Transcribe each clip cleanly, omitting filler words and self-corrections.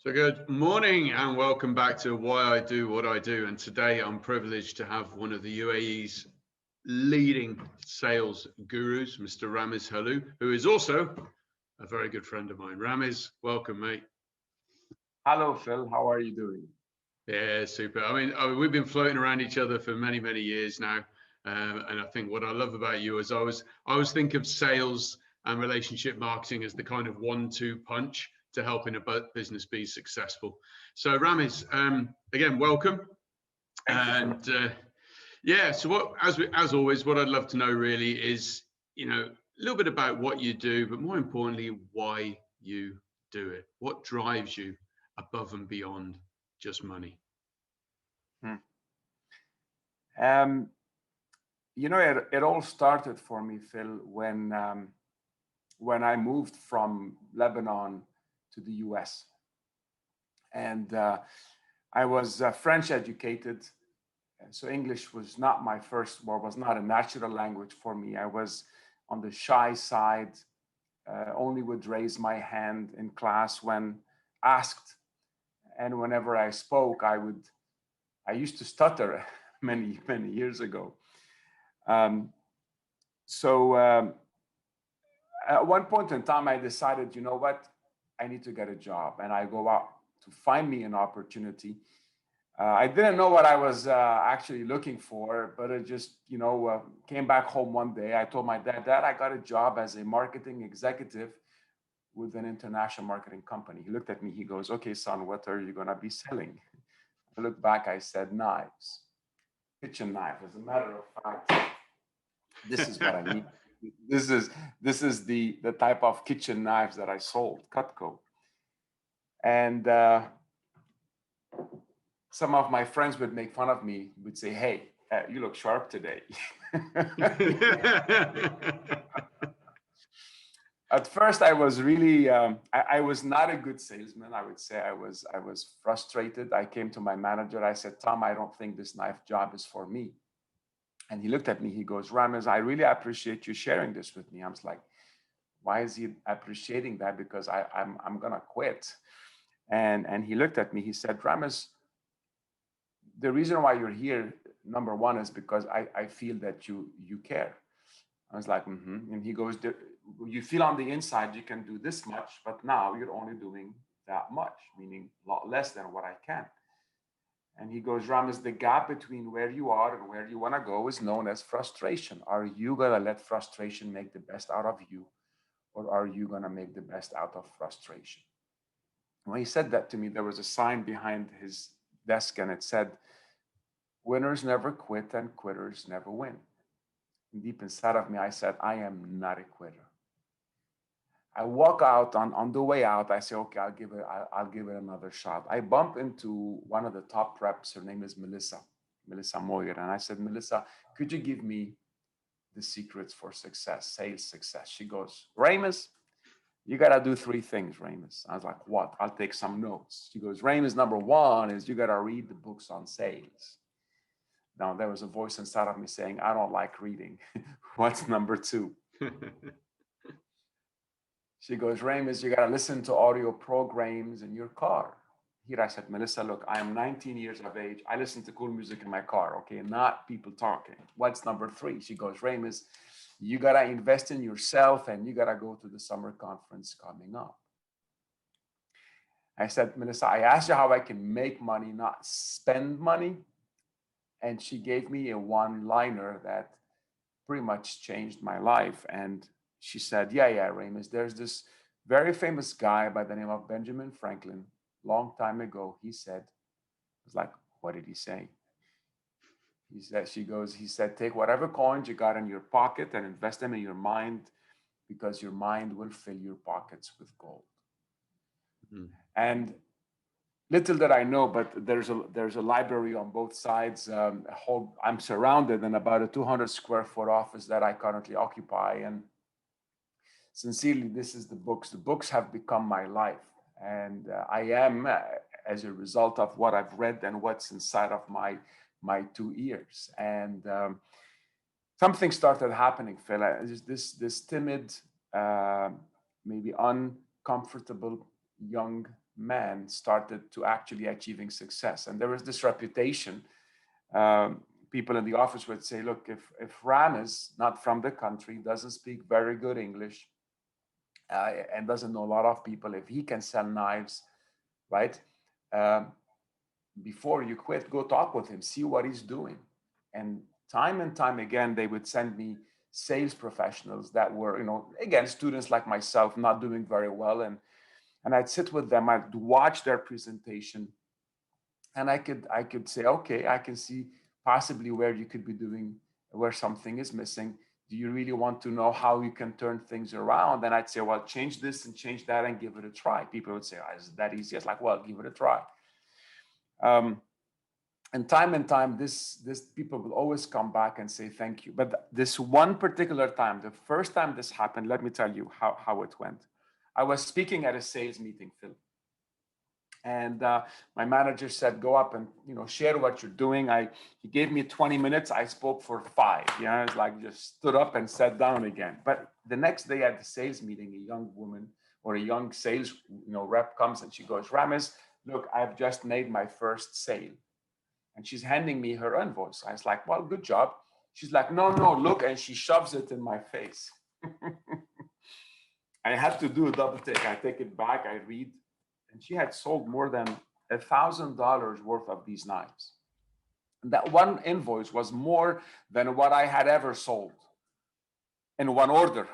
So good morning and welcome back to Why I Do What I Do. And today I'm privileged to have one of the UAE's leading sales gurus, Mr. Ramez Helou, who is also a very good friend of mine. Ramez, welcome, mate. Hello, Phil. How are you doing? Yeah, super. I mean, we've been floating around each other for many, many years now. And I think what I love about you is I always think of sales and relationship marketing as the kind of 1-2 punch to helping a business be successful. So Ramez, again, welcome. Thank you. Yeah, so as always, what I'd love to know really is, a little bit about what you do, but more importantly, why you do it. What drives you above and beyond just money? Hmm. Um, it all started for me, Phil, when I moved from Lebanon to the US. And I was French educated, so English was not my first, or was not a natural language for me. I was on the shy side, only would raise my hand in class when asked. And whenever I spoke, I used to stutter many, many years ago. Um, so at one point in time, I decided, you know what, I need to get a job. And I go out to find me an opportunity. I didn't know what I was actually looking for, but it just, came back home one day. I told my dad, I got a job as a marketing executive with an international marketing company. He looked at me, he goes, okay, son, what are you going to be selling? I looked back, I said, knives, kitchen knife. As a matter of fact, this is what I need. This is the type of kitchen knives that I sold, Cutco. And some of my friends would make fun of me, would say, hey, you look sharp today. At first, I was really, I was not a good salesman. I would say I was frustrated. I came to my manager. I said, Tom, I don't think this knife job is for me. And he looked at me. He goes, Ramez, I really appreciate you sharing this with me. I was like, why is he appreciating that? Because I'm gonna quit. And he looked at me. He said, Ramez, the reason why you're here, number one, is because I feel that you care. I was like, mm-hmm. And he goes, you feel on the inside you can do this much, but now you're only doing that much, meaning a lot less than what I can. And he goes, Ramez, the gap between where you are and where you want to go is known as frustration. Are you going to let frustration make the best out of you, or are you going to make the best out of frustration? When he said that to me, there was a sign behind his desk, and it said, winners never quit and quitters never win. And deep inside of me, I said, I am not a quitter. I walk out on the way out. I say, okay, I'll give it another shot. I bump into one of the top reps. Her name is Melissa Moyer. And I said, Melissa, could you give me the secrets for success, sales success? She goes, Ramez, you got to do 3 things, Ramez. I was like, what? I'll take some notes. She goes, Ramez, number 1 is you got to read the books on sales. Now, there was a voice inside of me saying, I don't like reading. What's number 2? She goes, Ramez, you got to listen to audio programs in your car. Here I said, Melissa, look, I am 19 years of age. I listen to cool music in my car, okay? Not people talking. What's number 3? She goes, Ramez, you got to invest in yourself and you got to go to the summer conference coming up. I said, Melissa, I asked you how I can make money, not spend money. And she gave me a one-liner that pretty much changed my life. And she said, yeah, Ramez, there's this very famous guy by the name of Benjamin Franklin. Long time ago, he said, I was like, what did he say? He said, take whatever coins you got in your pocket and invest them in your mind, because your mind will fill your pockets with gold. Mm-hmm. And little did I know, but there's a library on both sides. I'm surrounded in about a 200 square foot office that I currently occupy. And sincerely, this is the books. The books have become my life. And I am, as a result of what I've read and what's inside of my 2 ears. And something started happening, Phil. This timid, maybe uncomfortable young men started to actually achieving success. And there was this reputation. Um, People in the office would say, look, if Ramez, not from the country, doesn't speak very good English, and doesn't know a lot of people, if he can sell knives, right? Um, Before you quit, go talk with him, see what he's doing. And time again, they would send me sales professionals that were, again, students like myself, not doing very well. And I'd sit with them, I'd watch their presentation, and I could say, okay, I can see possibly where you could be doing, where something is missing. Do you really want to know how you can turn things around? And I'd say, well, change this and change that and give it a try. People would say, oh, is it that easy? It's like, well, give it a try. Um, and time, this people will always come back and say thank you. But this one particular time, the first time this happened, let me tell you how it went. I was speaking at a sales meeting, Phil, and my manager said, go up and share what you're doing. He gave me 20 minutes. I spoke for 5. It's like just stood up and sat down again. But the next day at the sales meeting, a young woman or a young sales rep comes and she goes, Ramez, look, I've just made my first sale. And she's handing me her invoice. I was like, well, good job. She's like, no, look. And she shoves it in my face. I had to do a double take. I take it back, I read. And she had sold more than $1,000 worth of these knives. And that one invoice was more than what I had ever sold in one order.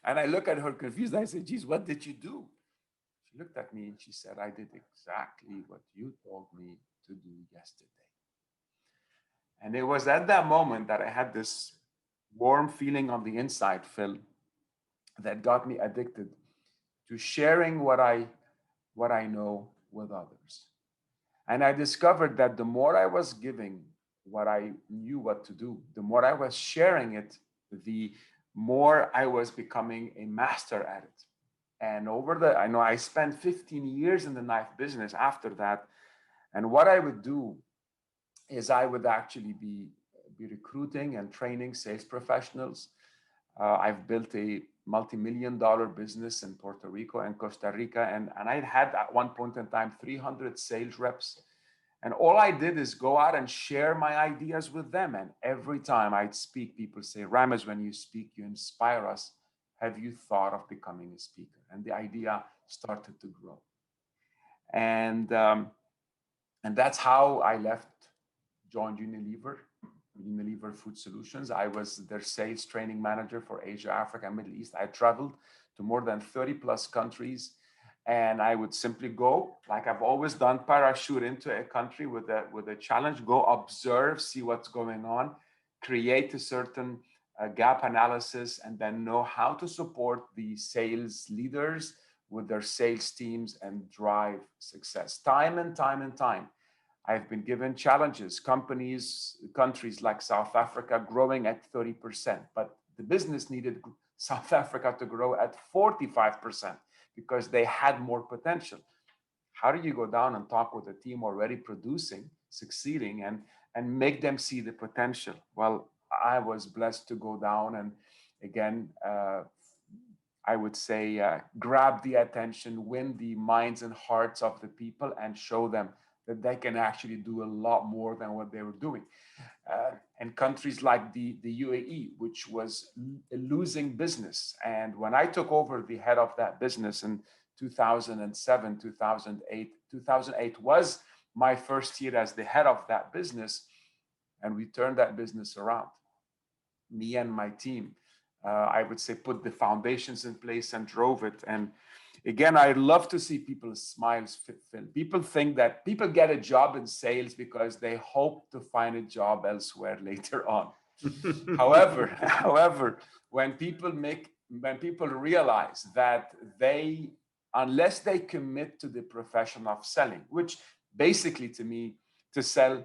And I look at her confused. I said, geez, what did you do? She looked at me and she said, I did exactly what you told me to do yesterday. And it was at that moment that I had this warm feeling on the inside, Phil, that got me addicted to sharing what I know with others. And I discovered that the more I was giving what I knew what to do, the more I was sharing it, the more I was becoming a master at it. And I spent 15 years in the knife business after that. And what I would do is I would actually be recruiting and training sales professionals. I've built a multi-million-dollar business in Puerto Rico and Costa Rica. And I had at one point in time 300 sales reps. And all I did is go out and share my ideas with them. And every time I'd speak, people say, Ramez, when you speak, you inspire us. Have you thought of becoming a speaker? And the idea started to grow. And that's how I joined Unilever Food Solutions. I was their sales training manager for Asia, Africa, and Middle East. I traveled to more than 30 plus countries. And I would simply go, like I've always done, parachute into a country with a challenge, go observe, see what's going on, create a certain gap analysis, and then know how to support the sales leaders with their sales teams and drive success. Time and time. I've been given challenges, countries like South Africa growing at 30%, but the business needed South Africa to grow at 45%. Because they had more potential. How do you go down and talk with a team already producing, succeeding, and make them see the potential? Well, I was blessed to go down and again, I would say, grab the attention, win the minds and hearts of the people, and show them that they can actually do a lot more than what they were doing. And countries like the UAE, which was a losing business. And when I took over the head of that business in 2007, 2008 was my first year as the head of that business. And we turned that business around. Me and my team, I would say, put the foundations in place and drove it. And again, I love to see people's smiles, Phil. People think that people get a job in sales because they hope to find a job elsewhere later on. However, when people realize that unless they commit to the profession of selling, which basically to me, to sell,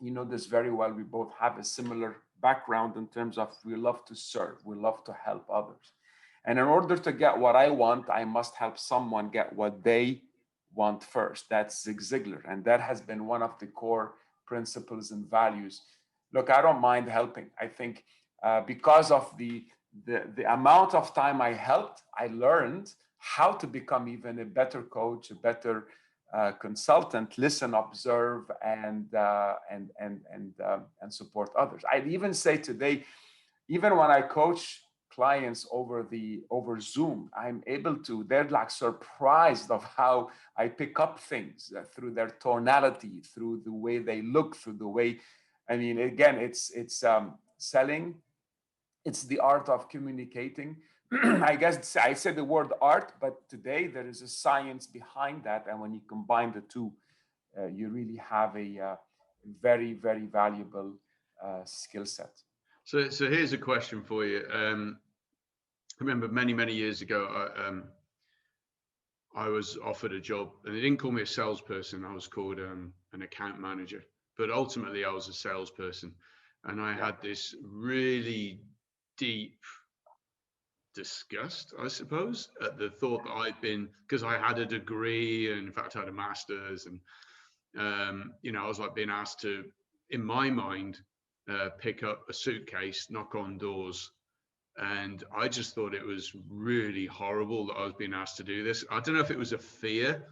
this very well, we both have a similar background in terms of we love to serve, we love to help others. And in order to get what I want, I must help someone get what they want first. That's Zig Ziglar. And that has been one of the core principles and values. Look, I don't mind helping. I think because of the amount of time I helped, I learned how to become even a better coach, a better consultant, listen, observe, and support others. I'd even say today, even when I coach clients over Zoom, I'm able to, they're like surprised of how I pick up things through their tonality, through the way they look, through the way, I mean, again, it's selling. It's the art of communicating. I guess I said the word art, but today there is a science behind that. And when you combine the two, you really have a very, very valuable skill set. So here's a question for you. I remember many years ago, I was offered a job, and they didn't call me a salesperson. I was called an account manager, but ultimately I was a salesperson, and I had this really deep disgust, I suppose, at the thought that I'd been, because I had a degree, and in fact I had a master's, and I was like being asked to, in my mind, pick up a suitcase, knock on doors. And I just thought it was really horrible that I was being asked to do this. I don't know if it was a fear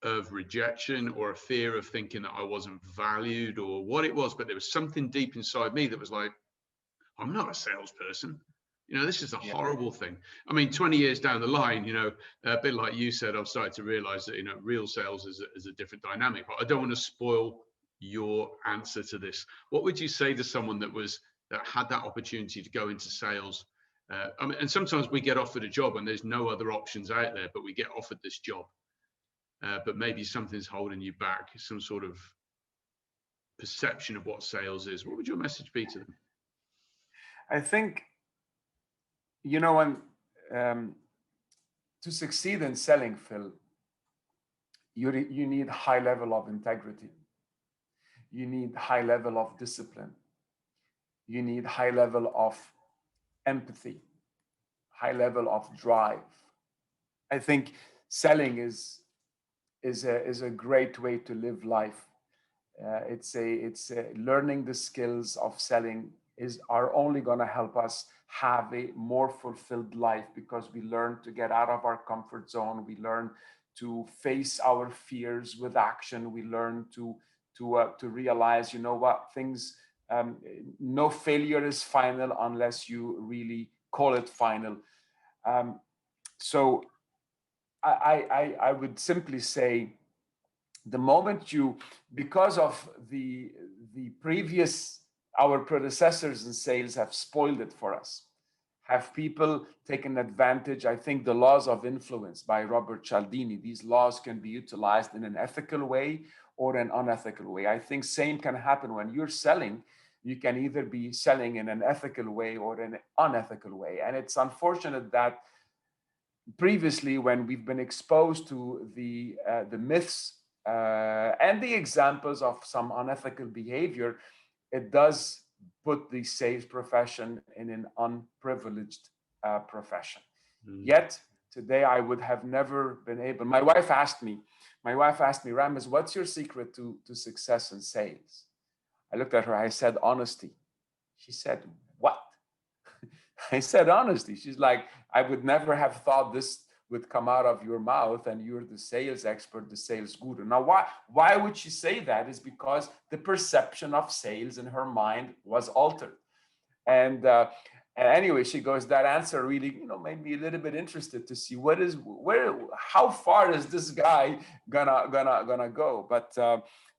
of rejection or a fear of thinking that I wasn't valued or what it was, but there was something deep inside me that was like, I'm not a salesperson. This is a horrible thing. I mean, 20 years down the line, a bit like you said, I've started to realize that, real sales is a different dynamic. But I don't want to spoil your answer to this. What would you say to someone that had that opportunity to go into sales? And sometimes we get offered a job and there's no other options out there, but we get offered this job. But maybe something's holding you back, some sort of perception of what sales is. What would your message be to them? I think, when to succeed in selling, Phil, you need high level of integrity. You need high level of discipline. You need high level of empathy, high level of drive. I think selling is a great way to live life. It's learning the skills of selling are only going to help us have a more fulfilled life, because we learn to get out of our comfort zone. We learn to face our fears with action. We learn to realize, what things. No failure is final unless you really call it final. So I would simply say, the moment because of the previous, our predecessors in sales have spoiled it for us, have people taken advantage. I think the laws of influence by Robert Cialdini, these laws can be utilized in an ethical way or an unethical way. I think same can happen when you're selling. You can either be selling in an ethical way or an unethical way. And it's unfortunate that previously, when we've been exposed to the myths and the examples of some unethical behavior, it does put the sales profession in an unprivileged profession. Yet today, I would have never been able. My wife asked me, Ramez, what's your secret to success in sales? I looked at her. I said, honesty. She said, what? I said, honesty. She's like, I would never have thought this would come out of your mouth, and you're the sales expert, the sales guru. Now, why would she say that? Is because the perception of sales in her mind was altered. And anyway, she goes, that answer really, made me a little bit interested to see how far is this guy gonna go? But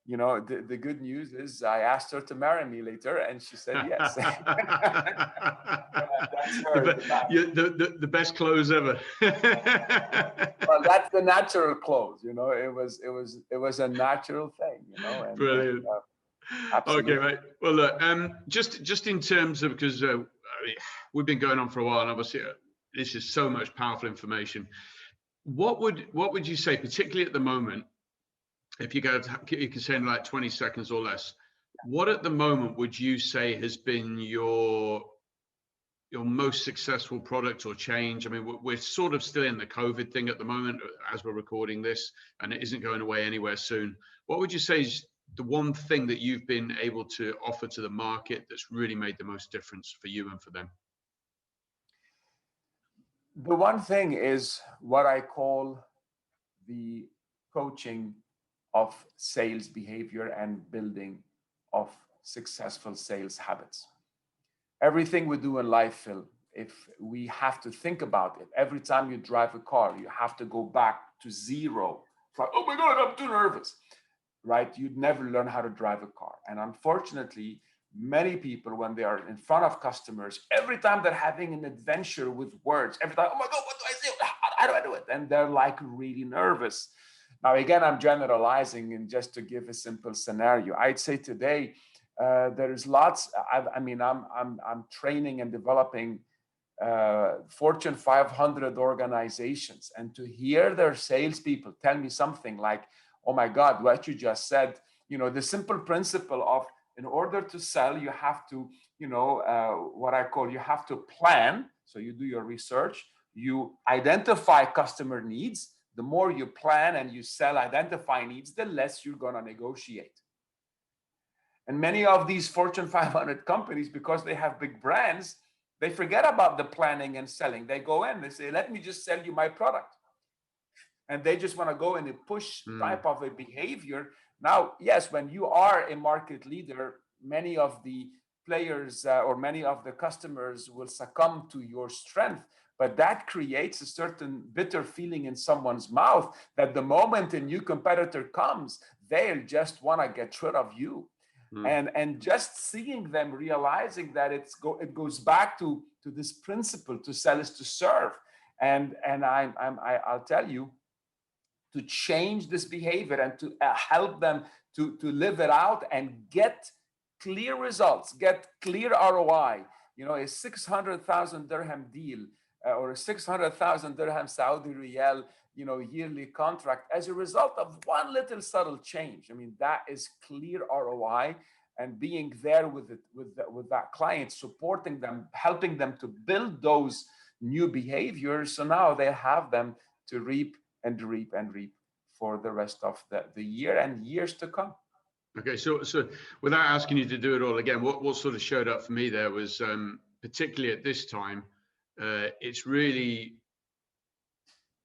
the good news is I asked her to marry me later, and she said yes. The best close ever. Well, that's the natural close. It was a natural thing. And, brilliant. Absolutely. Okay, mate. Well, look, just in terms of, because we've been going on for a while, and obviously this is so much powerful information. What would you say, particularly at the moment, if you can say in like 20 seconds or less, what at the moment would you say has been your most successful product or change? I mean, we're sort of still in the COVID thing at the moment as we're recording this, and it isn't going away anywhere soon. What would you say is the one thing that you've been able to offer to the market that's really made the most difference for you and for them? The one thing is what I call the coaching of sales behavior and building of successful sales habits. Everything we do in life, Phil, if we have to think about it, every time you drive a car, you have to go back to zero. It's like, oh my God, I'm too nervous, right? You'd never learn how to drive a car. And unfortunately, many people, when they are in front of customers, every time they're having an adventure with words, every time, oh my God, what do I say? How do I do it? And they're like really nervous. Now, again, I'm generalizing, and just to give a simple scenario, I'd say today there is lots. I'm training and developing Fortune 500 organizations, and to hear their salespeople tell me something like, "Oh my God, what you just said," the simple principle of in order to sell, you have to, what I call you have to plan. So you do your research, you identify customer needs. The more you plan and you sell, identify needs, the less you're going to negotiate. And many of these Fortune 500 companies, because they have big brands, they forget about the planning and selling. They go in, they say, let me just sell you my product. And they just want to go in a push type of a behavior. Now, yes, when you are a market leader, many of the players or many of the customers will succumb to your strength. But that creates a certain bitter feeling in someone's mouth that the moment a new competitor comes, they'll just want to get rid of you. And just seeing them realizing that it goes back to this principle: to sell is to serve. And I'll tell you, to change this behavior and to help them to live it out and get clear results, get clear ROI. A 600,000 dirham deal or a 600,000 dirham Saudi riyal, yearly contract as a result of one little subtle change. I mean, that is clear ROI. And being there with that client, supporting them, helping them to build those new behaviors, so now they have them to reap and reap and reap for the rest of the year and years to come. Okay, so without asking you to do it all again, what sort of showed up for me there was, particularly at this time, it's really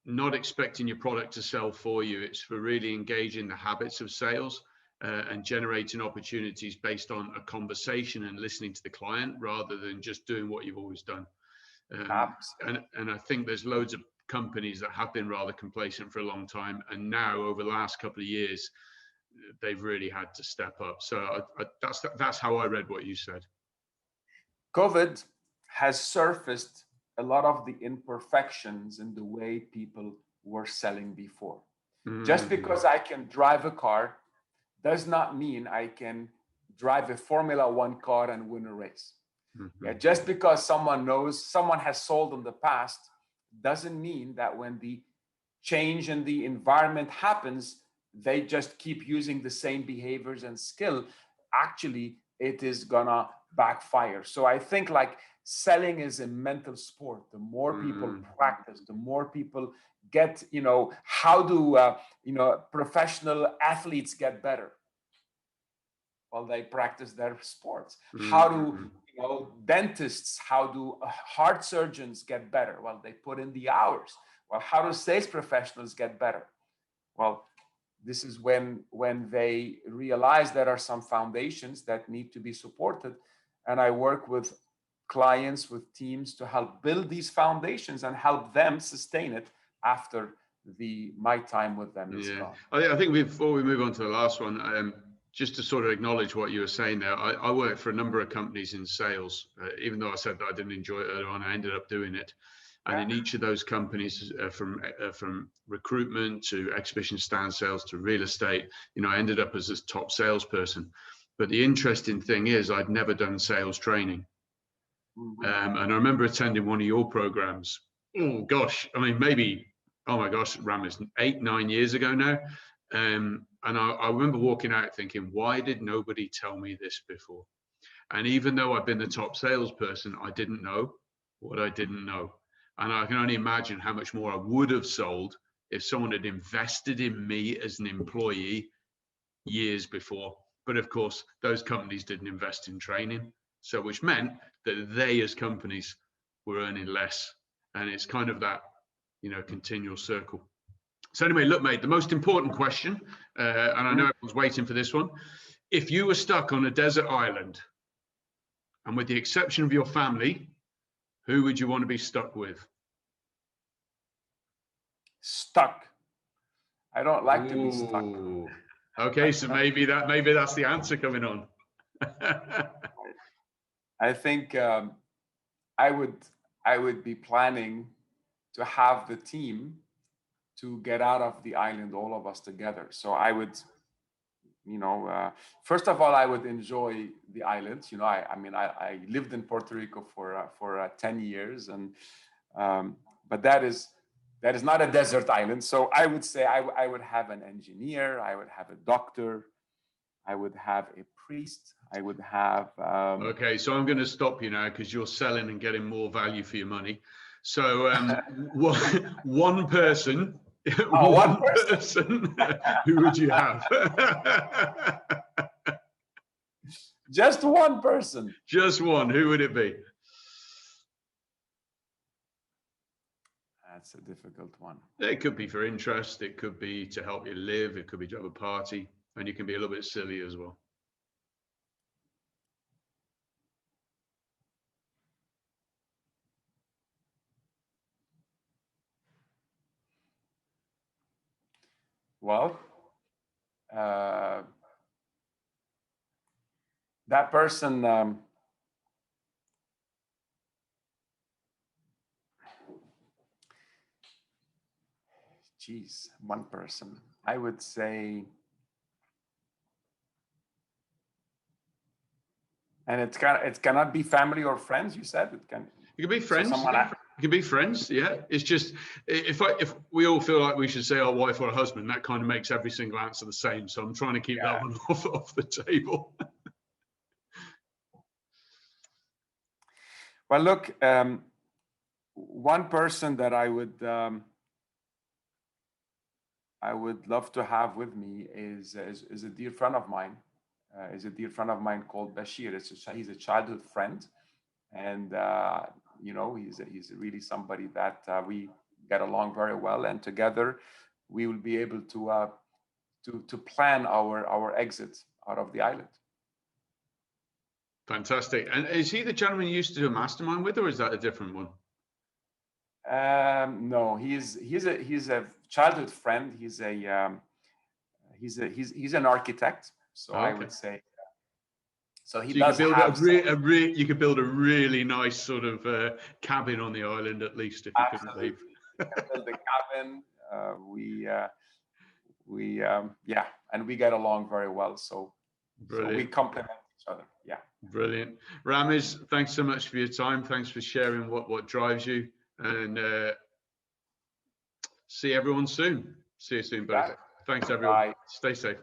not expecting your product to sell for you. It's for really engaging the habits of sales and generating opportunities based on a conversation and listening to the client rather than just doing what you've always done. And I think there's loads of companies that have been rather complacent for a long time, and now over the last couple of years they've really had to step up. So that's how I read what you said. COVID has surfaced a lot of the imperfections in the way people were selling before. Just because I can drive a car does not mean I can drive a Formula One car and win a race. Yeah, just because someone has sold in the past doesn't mean that when the change in the environment happens, they just keep using the same behaviors and skill. Actually, it is gonna backfire. So I think like selling is a mental sport. The more people practice, the more people get, how do professional athletes get better? Well, they practice their sports. How do dentists, how do heart surgeons get better? Well, they put in the hours. Well, how do sales professionals get better? Well, this is when they realize there are some foundations that need to be supported. And I work with clients, with teams to help build these foundations and help them sustain it after my time with them is gone. I think before we move on to the last one, just to sort of acknowledge what you were saying there, I worked for a number of companies in sales. Even though I said that I didn't enjoy it earlier on, I ended up doing it. And in each of those companies, from recruitment to exhibition stand sales to real estate, I ended up as a top salesperson. But the interesting thing is I'd never done sales training. And I remember attending one of your programs. Oh gosh, I mean, maybe, oh my gosh, Ramez, 8-9 years ago now. And I remember walking out thinking, why did nobody tell me this before? And even though I've been the top salesperson, I didn't know what I didn't know. And I can only imagine how much more I would have sold if someone had invested in me as an employee years before. But of course, those companies didn't invest in training. So which meant that they as companies were earning less And it's kind of that, continual circle. So anyway, look, mate, the most important question, and I know everyone's waiting for this one. If you were stuck on a desert island, and with the exception of your family, who would you want to be stuck with? Stuck. I don't like to be stuck. Okay, so maybe that's the answer coming on. I think I would be planning to have the team to get out of the island, all of us together. So I would, first of all, I would enjoy the island. I lived in Puerto Rico for 10 years, and but that is not a desert island. So I would say I would have an engineer, I would have a doctor, I would have a priest, I would have. Okay, so I'm going to stop you now because you're selling and getting more value for your money. So one person. One person. Who would you have? Just one person. Just one. Who would it be? That's a difficult one. It could be for interest. It could be to help you live. It could be to have a party. And you can be a little bit silly as well. Well, that person, geez, one person. I would say, and it cannot be family or friends. You said it can. It can be friends. It can be friends. Yeah. It's just if we all feel like we should say our wife or our husband, that kind of makes every single answer the same. So I'm trying to keep that one off the table. Well, look, one person that I would love to have with me is a dear friend of mine. Is a dear friend of mine called Bashir. He's a childhood friend, and he's really somebody that we get along very well, and together we will be able to plan our exit out of the island. Fantastic. And is he the gentleman you used to do a mastermind with, or is that a different one? No, he's a childhood friend. He's an architect. So okay. I would say. So he does have. You could build a really nice sort of cabin on the island, at least, if you couldn't leave. Build the cabin. And we get along very well. So we complement each other. Yeah. Brilliant. Ramez, thanks so much for your time. Thanks for sharing what drives you. And see everyone soon. See you soon, buddy. Thanks, everyone. Bye. Stay safe.